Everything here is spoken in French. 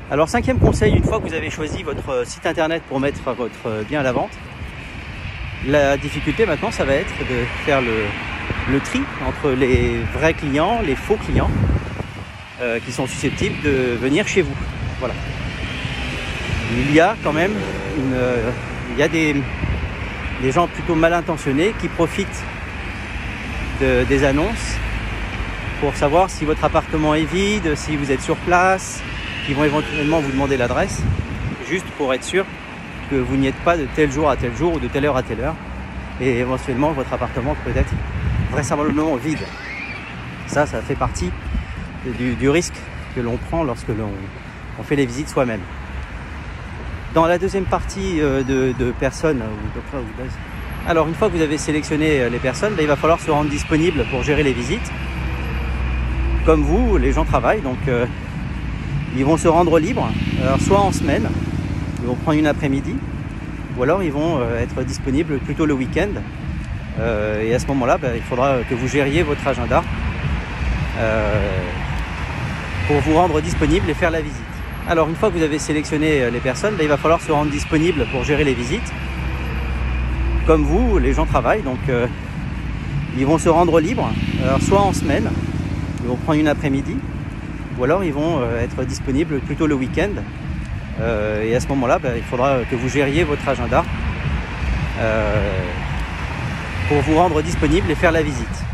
Alors 5e conseil, une fois que vous avez choisi votre site internet pour mettre votre bien à la vente, la difficulté maintenant ça va être de faire le tri entre les vrais clients, les faux clients qui sont susceptibles de venir chez vous. Voilà. Il y a quand même des gens plutôt mal intentionnés qui profitent des annonces pour savoir si votre appartement est vide, si vous êtes sur place, qui vont éventuellement vous demander l'adresse, juste pour être sûr que vous n'y êtes pas de tel jour à tel jour ou de telle heure à telle heure, et éventuellement votre appartement peut être vraisemblablement vide. Ça fait partie du risque que l'on prend lorsque l'on fait les visites soi-même. Dans la deuxième partie de personnes, alors une fois que vous avez sélectionné les personnes, il va falloir se rendre disponible pour gérer les visites. Comme vous, les gens travaillent, donc ils vont se rendre libres, alors soit en semaine, ils vont prendre une après-midi, ou alors ils vont être disponibles plutôt le week-end. Et à ce moment-là, il faudra que vous gériez votre agenda pour vous rendre disponible et faire la visite. Alors une fois que vous avez sélectionné les personnes, il va falloir se rendre disponible pour gérer les visites. Comme vous, les gens travaillent, donc ils vont se rendre libres, alors soit en semaine, ils vont prendre une après-midi, ou alors ils vont être disponibles plutôt le week-end. Et à ce moment-là, il faudra que vous gériez votre agenda pour vous rendre disponible et faire la visite.